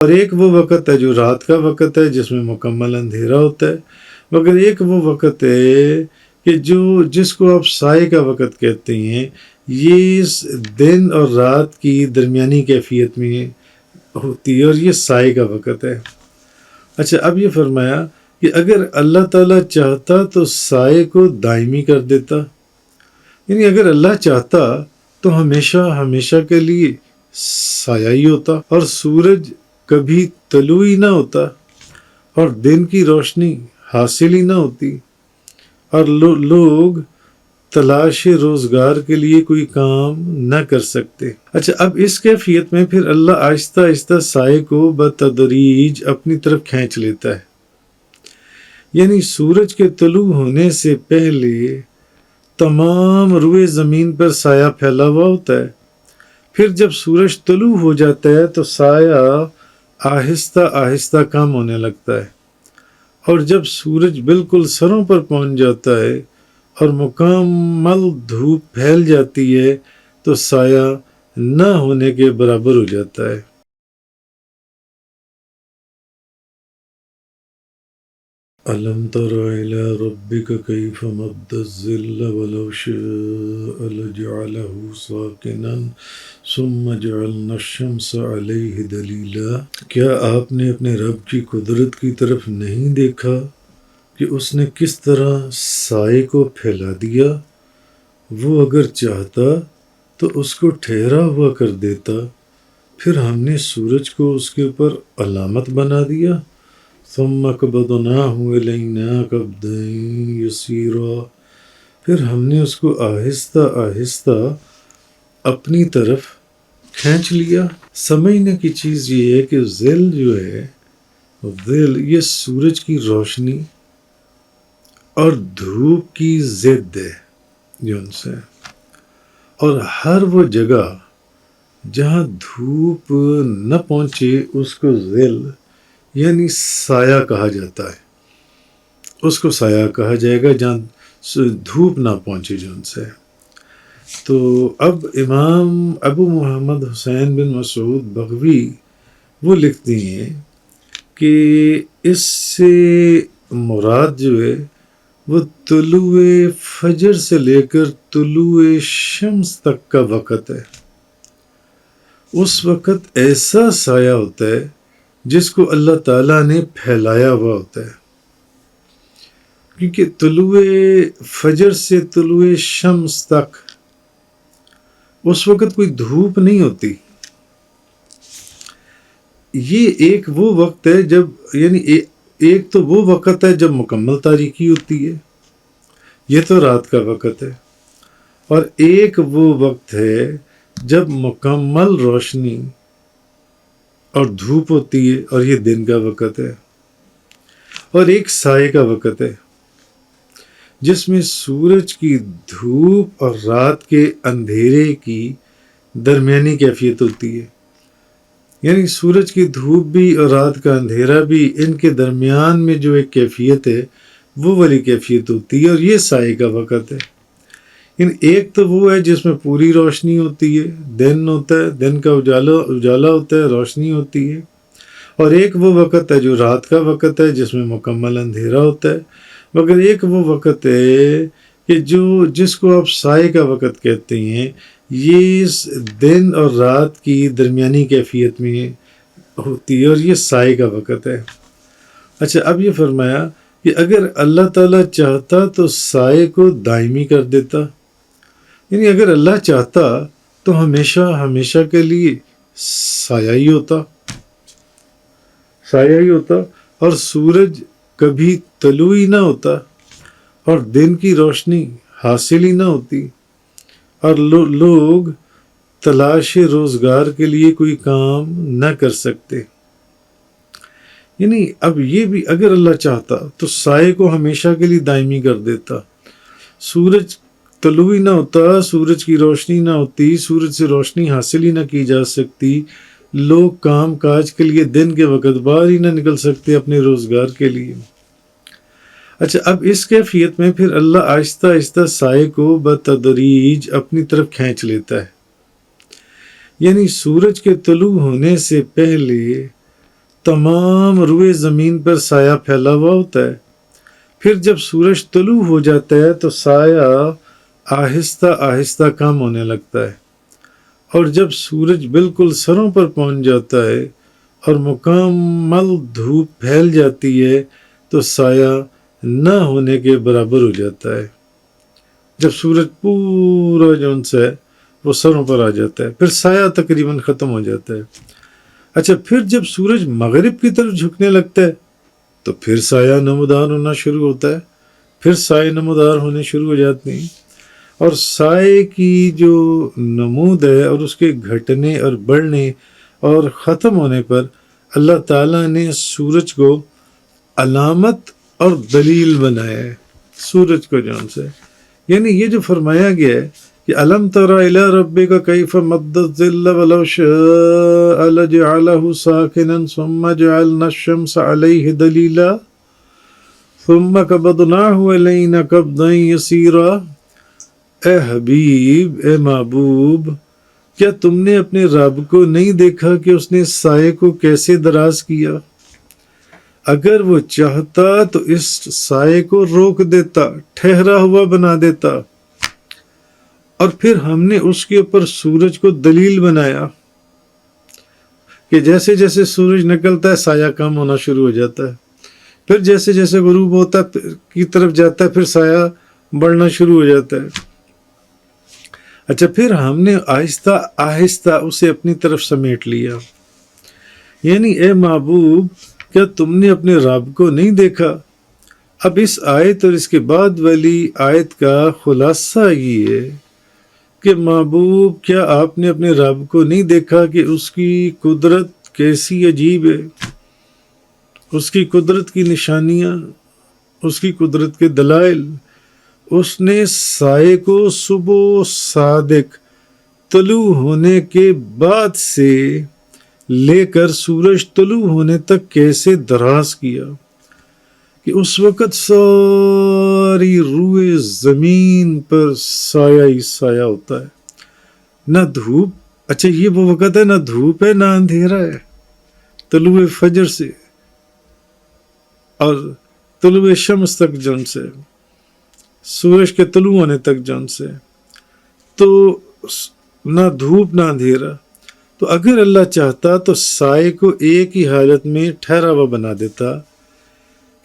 اور ایک وہ وقت ہے جو رات کا وقت ہے جس میں مکمل اندھیرا ہوتا ہے، مگر ایک وہ وقت ہے کہ جس کو آپ سائے کا وقت کہتے ہیں، یہ اس دن اور رات کی درمیانی کیفیت میں ہوتی ہے، اور یہ سائے کا وقت ہے۔ اچھا، اب یہ فرمایا کہ اگر اللہ تعالیٰ چاہتا تو سائے کو دائمی کر دیتا، یعنی اگر اللہ چاہتا تو ہمیشہ ہمیشہ کے لیے سایہ ہی ہوتا، اور سورج کبھی طلوع ہی نہ ہوتا، اور دن کی روشنی حاصل ہی نہ ہوتی، اور لوگ تلاش روزگار کے لیے کوئی کام نہ کر سکتے۔ اچھا، اب اس کیفیت میں پھر اللہ آہستہ آہستہ سائے کو بتدریج اپنی طرف کھینچ لیتا ہے، یعنی سورج کے طلوع ہونے سے پہلے تمام روئے زمین پر سایہ پھیلا ہوا ہوتا ہے، پھر جب سورج طلوع ہو جاتا ہے تو سایہ آہستہ آہستہ کم ہونے لگتا ہے، اور جب سورج بالکل سروں پر پہنچ جاتا ہے اور مکمل دھوپ پھیل جاتی ہے تو سایہ نہ ہونے کے برابر ہو جاتا ہے۔ أَلَمْ تَرَ إِلَى رَبِّكَ كَيْفَ مَدَّ الظِّلَّ وَلَوْ شَاءَ لَجَعَلَهُ سَاكِنًا ثُمَّ جَعَلْنَا الشَّمْسَ عَلَيْهِ دَلِيلًا۔ کیا آپ نے اپنے رب کی قدرت کی طرف نہیں دیکھا کہ اس نے کس طرح سائے کو پھیلا دیا؟ وہ اگر چاہتا تو اس کو ٹھہرا ہوا کر دیتا، پھر ہم نے سورج کو اس کے اوپر علامت بنا دیا۔ ثم قبضناه إلينا قبضا يسيرا، پھر ہم نے اس کو آہستہ آہستہ اپنی طرف کھینچ لیا۔ سمجھنے کی چیز یہ ہے کہ ظل جو ہے، ظل یہ سورج کی روشنی اور دھوپ کی ضد ہے جو ان سے، اور ہر وہ جگہ جہاں دھوپ نہ پہنچے اس کو ظل یعنی سایہ کہا جاتا ہے، اس کو سایہ کہا جائے گا جہاں دھوپ نہ پہنچے جو ان سے۔ تو اب امام ابو محمد حسین بن مسعود بغوی وہ لکھتے ہیں کہ اس سے مراد جو ہے وہ طلوع فجر سے لے کر طلوع شمس تک کا وقت ہے۔ اس وقت ایسا سایہ ہوتا ہے جس کو اللہ تعالیٰ نے پھیلایا ہوا ہوتا ہے، کیونکہ طلوع فجر سے طلوع شمس تک اس وقت کوئی دھوپ نہیں ہوتی۔ یہ ایک وہ وقت ہے جب، یعنی ایک تو وہ وقت ہے جب مکمل تاریکی ہوتی ہے، یہ تو رات کا وقت ہے، اور ایک وہ وقت ہے جب مکمل روشنی اور دھوپ ہوتی ہے، اور یہ دن کا وقت ہے، اور ایک سائے کا وقت ہے جس میں سورج کی دھوپ اور رات کے اندھیرے کی درمیانی کیفیت ہوتی ہے، یعنی سورج کی دھوپ بھی اور رات کا اندھیرا بھی، ان کے درمیان میں جو ایک کیفیت ہے وہ والی کیفیت ہوتی ہے، اور یہ سائے کا وقت ہے۔ ایک تو وہ ہے جس میں پوری روشنی ہوتی ہے، دن ہوتا ہے، دن کا اجالا ہوتا ہے، روشنی ہوتی ہے، اور ایک وہ وقت ہے جو رات کا وقت ہے جس میں مکمل اندھیرا ہوتا ہے، مگر ایک وہ وقت ہے کہ جس کو آپ سائے کا وقت کہتے ہیں، یہ اس دن اور رات کی درمیانی کیفیت میں ہوتی ہے، اور یہ سائے کا وقت ہے۔ اچھا، اب یہ فرمایا کہ اگر اللہ تعالیٰ چاہتا تو سائے کو دائمی کر دیتا، یعنی اگر اللہ چاہتا تو ہمیشہ ہمیشہ کے لیے سایہ ہی ہوتا، اور سورج کبھی طلوع ہی نہ ہوتا، اور دن کی روشنی حاصل ہی نہ ہوتی، اور لوگ تلاش روزگار کے لیے کوئی کام نہ کر سکتے۔ یعنی اب یہ بھی اگر اللہ چاہتا تو سائے کو ہمیشہ کے لیے دائمی کر دیتا، سورج طلوع ہی نہ ہوتا، سورج کی روشنی نہ ہوتی، سورج سے روشنی حاصل ہی نہ کی جا سکتی، لوگ کام کاج کے لیے دن کے وقت باہر ہی نہ نکل سکتے اپنے روزگار کے لیے۔ اچھا، اب اس کیفیت میں پھر اللہ آہستہ آہستہ سائے کو بتدریج اپنی طرف کھینچ لیتا ہے، یعنی سورج کے طلوع ہونے سے پہلے تمام روئے زمین پر سایہ پھیلا ہوا ہوتا ہے. پھر جب سورج طلوع ہو جاتا ہے تو سایہ آہستہ آہستہ کم ہونے لگتا ہے، اور جب سورج بالکل سروں پر پہنچ جاتا ہے اور مکمل دھوپ پھیل جاتی ہے تو سایہ نہ ہونے کے برابر ہو جاتا ہے. جب سورج پورا جون سے وہ سروں پر آ جاتا ہے پھر سایہ تقریباً ختم ہو جاتا ہے. اچھا، پھر جب سورج مغرب کی طرف جھکنے لگتا ہے تو پھر سایہ نمودار ہونا شروع ہوتا ہے، پھر سائے نمودار ہونے شروع ہو جاتے ہیں. اور سائے کی جو نمود ہے اور اس کے گھٹنے اور بڑھنے اور ختم ہونے پر اللہ تعالیٰ نے سورج کو علامت اور دلیل بنایا ہے. سورج کو جون سے یعنی یہ جو فرمایا گیا ہے کہ الم تر الی ربک کیف مد الظل ولو شاء لجعلہ ساکنا ثم جعلنا الشمس علیہ دلیلا ثم قبضناہ الینا قبضا یسیرا. اے حبیب، اے محبوب، کیا تم نے اپنے رب کو نہیں دیکھا کہ اس نے سائے کو کیسے دراز کیا؟ اگر وہ چاہتا تو اس سائے کو روک دیتا، ٹھہرا ہوا بنا دیتا، اور پھر ہم نے اس کے اوپر سورج کو دلیل بنایا کہ جیسے جیسے سورج نکلتا ہے سایہ کم ہونا شروع ہو جاتا ہے، پھر جیسے جیسے غروب ہوتا کی طرف جاتا ہے پھر سایہ بڑھنا شروع ہو جاتا ہے. اچھا، پھر ہم نے آہستہ آہستہ اسے اپنی طرف سمیٹ لیا. یعنی اے محبوب، کیا تم نے اپنے رب کو نہیں دیکھا؟ اب اس آیت اور اس کے بعد والی آیت کا خلاصہ یہ ہے کہ محبوب، کیا آپ نے اپنے رب کو نہیں دیکھا کہ اس کی قدرت کیسی عجیب ہے، اس کی قدرت کی نشانیاں، اس کی قدرت کے دلائل. اس نے سائے کو صبح صادق طلوع ہونے کے بعد سے لے کر سورج طلوع ہونے تک کیسے دراز کیا کہ اس وقت ساری روئے زمین پر سایہ ہی سایہ ہوتا ہے، نہ دھوپ. اچھا، یہ وہ وقت ہے نہ دھوپ ہے نہ اندھیرا ہے، طلوع فجر سے اور طلوع شمس تک جون سے، سورج کے طلوع ہونے تک جون سے، تو نہ دھوپ نہ اندھیرا. تو اگر اللہ چاہتا تو سائے کو ایک ہی حالت میں ٹھہرا ہوا بنا دیتا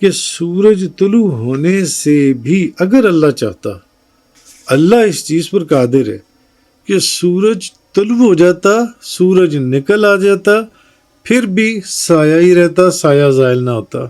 کہ سورج طلوع ہونے سے بھی اگر اللہ چاہتا، اللہ اس چیز پر قادر ہے کہ سورج طلوع ہو جاتا، سورج نکل آ جاتا، پھر بھی سایہ ہی رہتا، سایہ زائل نہ ہوتا.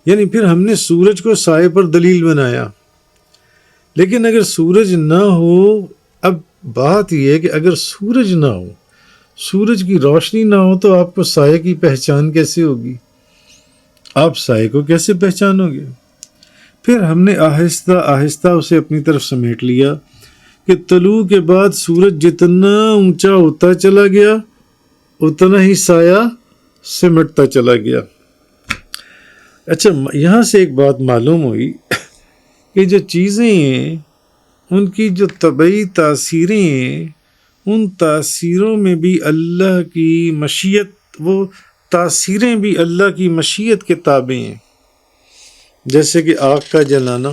یعنی پھر ہم نے سورج کو سائے پر دلیل بنایا. لیکن اگر سورج نہ ہو، اب بات یہ ہے کہ اگر سورج نہ ہو، سورج کی روشنی نہ ہو تو آپ کو سائے کی پہچان کیسے ہوگی؟ آپ سائے کو کیسے پہچانو گے؟ پھر ہم نے آہستہ آہستہ اسے اپنی طرف سمیٹ لیا کہ طلوع کے بعد سورج جتنا اونچا ہوتا چلا گیا اتنا ہی سایہ سمٹتا چلا گیا. اچھا، یہاں سے ایک بات معلوم ہوئی کہ جو چیزیں ہیں ان کی جو طبعی تاثیریں ہیں، ان تاثیروں میں بھی اللہ کی مشیت، وہ تاثیریں بھی اللہ کی مشیت کے تابع ہیں. جیسے کہ آگ کا جلانا،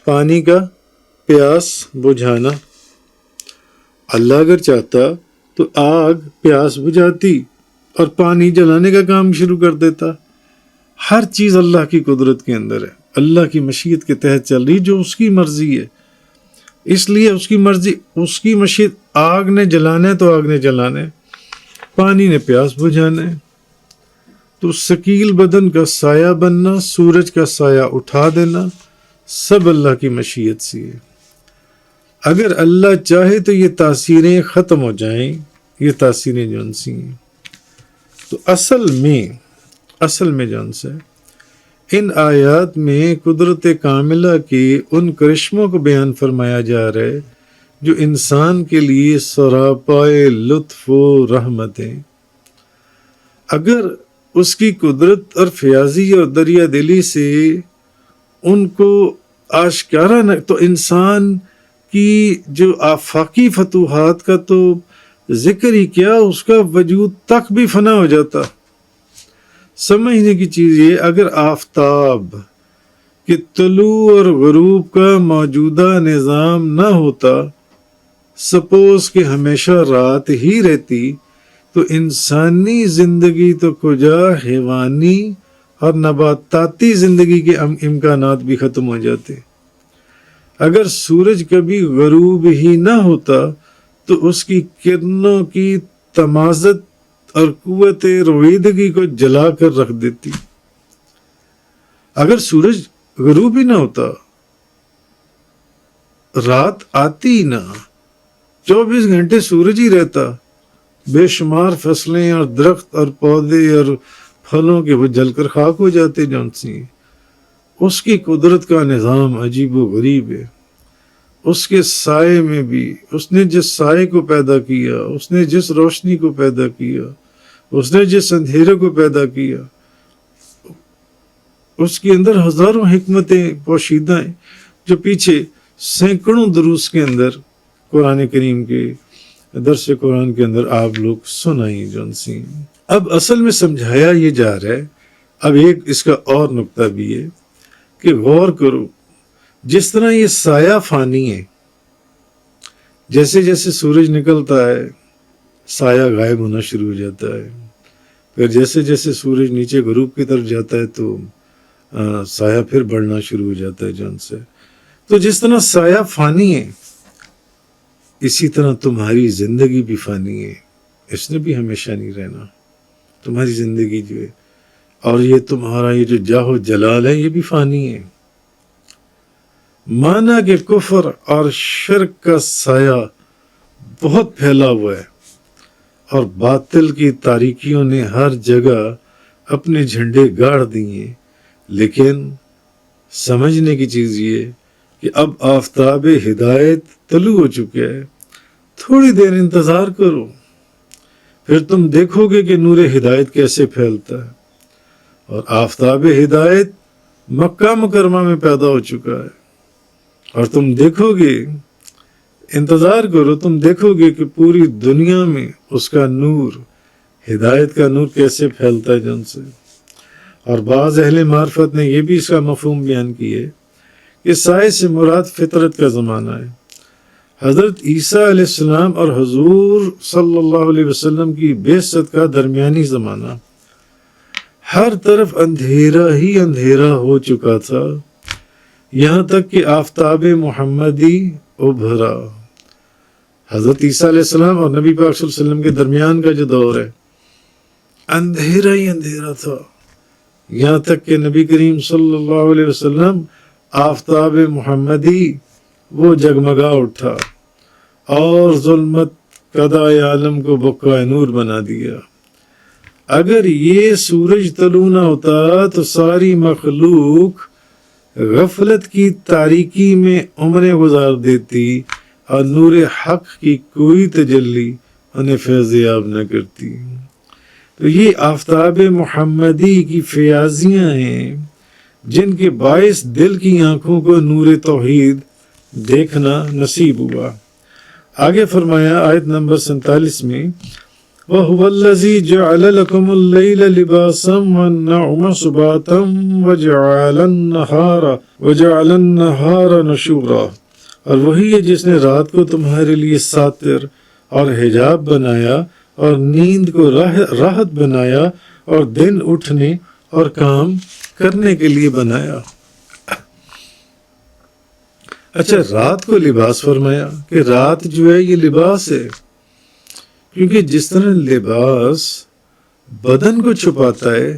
پانی کا پیاس بجھانا. اللہ اگر چاہتا تو آگ پیاس بجھاتی اور پانی جلانے کا کام شروع کر دیتا. ہر چیز اللہ کی قدرت کے اندر ہے، اللہ کی مشیت کے تحت چل رہی، جو اس کی مرضی ہے. اس لیے اس کی مرضی، اس کی مشیت، آگ نے جلانا ہے تو آگ نے جلانا ہے، پانی نے پیاس بجھانا ہے. تو ثقیل بدن کا سایہ بننا، سورج کا سایہ اٹھا دینا، سب اللہ کی مشیت سے ہے. اگر اللہ چاہے تو یہ تاثیریں ختم ہو جائیں، یہ تاثیریں جون سی ہیں. تو اصل میں جون سے ان آیات میں قدرت کاملہ کے ان کرشموں کو بیان فرمایا جا رہا ہے جو انسان کے لیے سراپائے لطف و رحمت ہیں. اگر اس کی قدرت اور فیاضی اور دریا دلی سے ان کو آشکارا نہ تو انسان کی جو آفاقی فتوحات کا تو ذکر ہی کیا اس کا وجود تک بھی فنا ہو جاتا۔ سمجھنے کی چیز یہ، اگر آفتاب کہ طلوع اور غروب کا موجودہ نظام نہ ہوتا، سپوز کہ ہمیشہ رات ہی رہتی، تو انسانی زندگی تو کجا، حیوانی اور نباتاتی زندگی کے امکانات بھی ختم ہو جاتے۔ اگر سورج کبھی غروب ہی نہ ہوتا تو اس کی کرنوں کی تمازت اور قوت رویدگی کو جلا کر رکھ دیتی۔ اگر سورج غروب ہی نہ ہوتا، رات آتی نہ، 24 گھنٹے سورج ہی رہتا، بے شمار فصلیں اور درخت اور پودے اور پھلوں کے وہ جل کر خاک ہو جاتے جون سی۔ اس کی قدرت کا نظام عجیب و غریب ہے۔ اس کے سائے میں بھی، اس نے جس سائے کو پیدا کیا، اس نے جس روشنی کو پیدا کیا، اس نے جس اندھیرے کو پیدا کیا، اس کے اندر ہزاروں حکمتیں پوشیدہ ہیں، جو پیچھے سینکڑوں دروس کے اندر قرآن کریم کے درس قرآن کے اندر آپ لوگ سنائیں جون سی۔ اب اصل میں سمجھایا یہ جا رہا ہے۔ اب ایک اس کا اور نقطہ بھی ہے کہ غور کرو، جس طرح یہ سایہ فانی ہے، جیسے جیسے سورج نکلتا ہے سایہ غائب ہونا شروع ہو جاتا ہے، پھر جیسے جیسے سورج نیچے غروب کی طرف جاتا ہے تو سایہ پھر بڑھنا شروع ہو جاتا ہے جون سے۔ تو جس طرح سایہ فانی ہے، اسی طرح تمہاری زندگی بھی فانی ہے، اس نے بھی ہمیشہ نہیں رہنا۔ تمہاری زندگی جو ہے اور یہ تمہارا یہ جو جاہ و جلال ہے، یہ بھی فانی ہے۔ مانا کہ کفر اور شرک کا سایہ بہت پھیلا ہوا ہے اور باطل کی تاریکیوں نے ہر جگہ اپنے جھنڈے گاڑ دیے، لیکن سمجھنے کی چیز یہ کہ اب آفتاب ہدایت طلوع ہو چکا ہے۔ تھوڑی دیر انتظار کرو، پھر تم دیکھو گے کہ نور ہدایت کیسے پھیلتا ہے، اور آفتاب ہدایت مکہ مکرمہ میں پیدا ہو چکا ہے، اور تم دیکھو گے، انتظار کرو، تم دیکھو گے کہ پوری دنیا میں اس کا نور، ہدایت کا نور کیسے پھیلتا ہے جن سے۔ اور بعض اہل معرفت نے یہ بھی اس کا مفہوم بیان کیا ہے کہ سائے سے مراد فطرت کا زمانہ ہے۔ حضرت عیسیٰ علیہ السلام اور حضور صلی اللہ علیہ وسلم کی بعثت کا درمیانی زمانہ، ہر طرف اندھیرا ہی اندھیرا ہو چکا تھا، یہاں تک کہ آفتاب محمدی ابھرا۔ حضرت عیسیٰ علیہ السلام اور نبی پاک صلی اللہ علیہ وسلم کے درمیان کا جو دور ہے، اندھیرا ہی اندھیرا تھا، یہاں تک کہ نبی کریم صلی اللہ علیہ وسلم آفتاب محمدی وہ جگمگا اٹھا اور ظلمت قضائے عالم کو بقائے نور بنا دیا۔ اگر یہ سورج طلوع نہ ہوتا تو ساری مخلوق غفلت کی تاریکی میں عمریں گزار دیتی اور نور حق کی کوئی تجلی انہیں فیضیاب نہ کرتی۔ تو یہ آفتاب محمدی کی فیاضیاں ہیں جن کے باعث دل کی آنکھوں کو نور توحید دیکھنا نصیب ہوا۔ آگے فرمایا آیت نمبر 47 میں، وَهُوَ الَّذِي جَعَلَ لَكُمُ اللَّيْلَ لِبَاسًا وَالنَّوْمَ سُبَاتًا وَجَعَلَ النَّهَارَ نُشُورًا، اور وہی ہے جس نے رات کو تمہارے لیے ساتر اور حجاب بنایا اور نیند کو راحت بنایا اور دن اٹھنے اور کام کرنے کے لیے بنایا۔ اچھا، رات کو لباس فرمایا کہ رات جو ہے یہ لباس ہے، کیونکہ جس طرح لباس بدن کو چھپاتا ہے،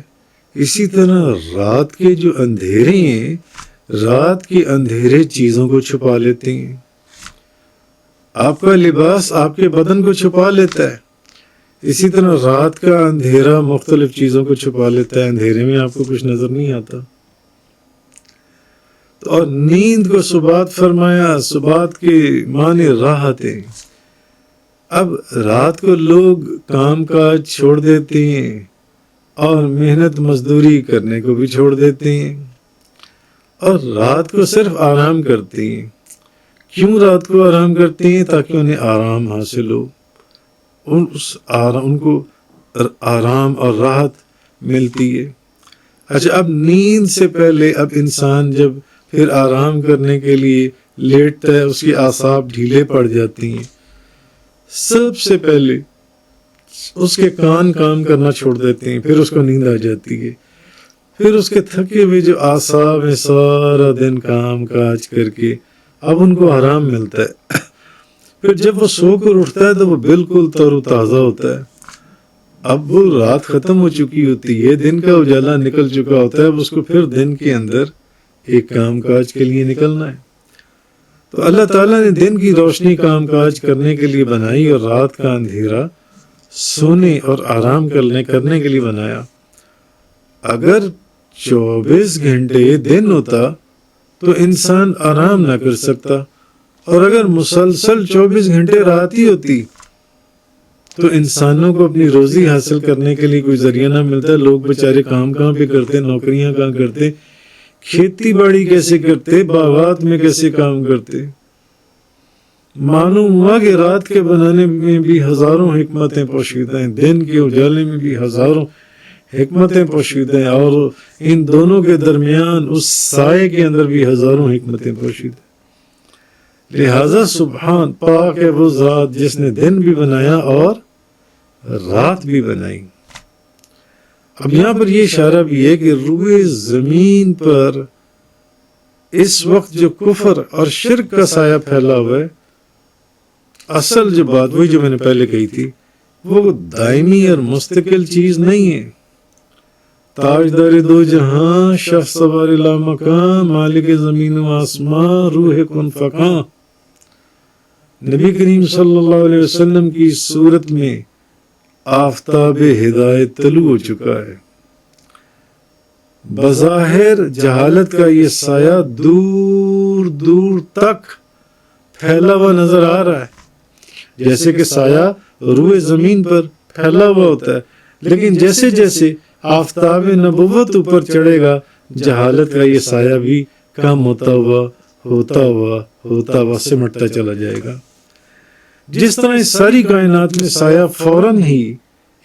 اسی طرح رات کے جو اندھیرے ہیں، رات کے اندھیرے چیزوں کو چھپا لیتے ہیں۔ آپ کا لباس آپ کے بدن کو چھپا لیتا ہے، اسی طرح رات کا اندھیرا مختلف چیزوں کو چھپا لیتا ہے، اندھیرے میں آپ کو کچھ نظر نہیں آتا۔ اور نیند کو سبات فرمایا، سبات کے معنی راحت ہے۔ اب رات کو لوگ کام کاج چھوڑ دیتے ہیں اور محنت مزدوری کرنے کو بھی چھوڑ دیتے ہیں، اور رات کو صرف آرام کرتے ہیں۔ کیوں رات کو آرام کرتے ہیں؟ تاکہ انہیں آرام حاصل ہو، ان کو آرام اور راحت ملتی ہے۔ اچھا، اب نیند سے پہلے اب انسان جب پھر آرام کرنے کے لیے لیٹتا ہے، اس کی اعصاب ڈھیلے پڑ جاتی ہیں، سب سے پہلے اس کے کان کام کرنا چھوڑ دیتے ہیں، پھر اس کو نیند آ جاتی ہے۔ پھر اس کے تھکے ہوئے جو اعصاب ہیں سارا دن کام کاج کر کے اب ان کو آرام ملتا ہے۔ پھر جب وہ سو کر اٹھتا ہے تو وہ بالکل تر و تازہ ہوتا ہے۔ اب وہ رات ختم ہو چکی ہوتی ہے، دن کا اجالا نکل چکا ہوتا ہے، اب اس کو پھر دن کے اندر ایک کام کاج کے لیے نکلنا ہے۔ تو اللہ تعالیٰ نے دن کی روشنی کام کاج کرنے کے لیے بنائی اور رات کا اندھیرا سونے اور آرام کرنے کے لیے بنایا۔ اگر 24 گھنٹے دن ہوتا تو انسان آرام نہ کر سکتا، اور اگر مسلسل 24 گھنٹے رات ہی ہوتی تو انسانوں کو اپنی روزی حاصل کرنے کے لیے کوئی ذریعہ نہ ملتا۔ لوگ بیچارے کام کہاں پہ کرتے، نوکریاں کہاں کرتے، کھیتی باڑی کیسے کرتے، باغات میں کیسے کام کرتے۔ معلوم ہوا کہ رات کے بنانے میں بھی ہزاروں حکمتیں پوشیدہ ہیں، دن کے اجالے میں بھی ہزاروں حکمتیں پوشیدہ ہیں، اور ان دونوں کے درمیان اس سائے کے اندر بھی ہزاروں حکمتیں پوشیدہ ہیں۔ لہذا سبحان پاک ہے وہ ذات جس نے دن بھی بنایا اور رات بھی بنائی۔ اب یہاں پر یہ اشارہ بھی ہے کہ روئے زمین پر اس وقت جو کفر اور شرک کا سایہ پھیلا ہوا ہے، اصل جو بات وہی جو میں نے پہلے کہی تھی، وہ دائمی اور مستقل چیز نہیں ہے۔ تاجدار دو جہاں، شاہ سوار لا مکان، مالک زمین و آسمان، روح کن فکان۔ نبی کریم صلی اللہ علیہ وسلم کی صورت میں آفتاب ہدایت طلوع ہو چکا ہے۔ بظاہر جہالت کا یہ سایہ دور دور تک پھیلا ہوا نظر آ رہا ہے، جیسے کہ سایہ روئے زمین پر پھیلا ہوا ہوتا ہے، لیکن جیسے جیسے آفتاب نبوت اوپر چڑھے گا، جہالت کا یہ سایہ بھی کم ہوتا ہوا سمٹتا چلا جائے گا۔ جس طرح اس ساری کائنات میں سایہ فوراً ہی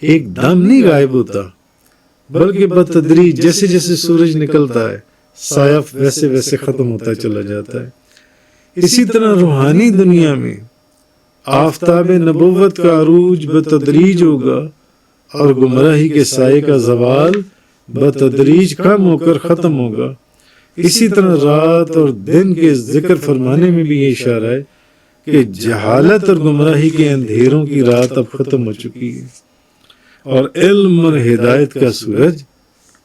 ایک دم نہیں غائب ہوتا، بلکہ بتدریج جیسے جیسے سورج نکلتا ہے سایہ ویسے ویسے ختم ہوتا چلا جاتا ہے۔ اسی طرح روحانی دنیا میں آفتاب نبوت کا عروج بتدریج ہوگا اور گمراہی کے سائے کا زوال بتدریج کم ہو کر ختم ہوگا۔ اسی طرح رات اور دن کے ذکر فرمانے میں بھی یہ اشارہ ہے کہ جہالت اور گمراہی کے اندھیروں کی رات اب ختم ہو چکی ہے، اور علم اور ہدایت کا سورج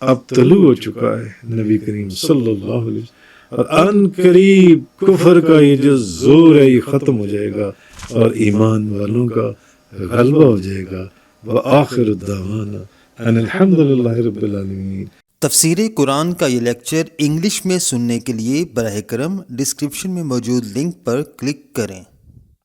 اب طلوع ہو چکا ہے۔ نبی کریم صلی اللہ علیہ وسلم، اور ان قریب کفر کا یہ جو زور ہے یہ ختم ہو جائے گا اور ایمان والوں کا غلبہ ہو جائے گا۔ وآخر الدعوانا ان الحمد للہ رب العالمین۔ تفسیر قرآن کا یہ لیکچر انگلش میں سننے کے لیے براہ کرم ڈسکرپشن میں موجود لنک پر کلک کریں۔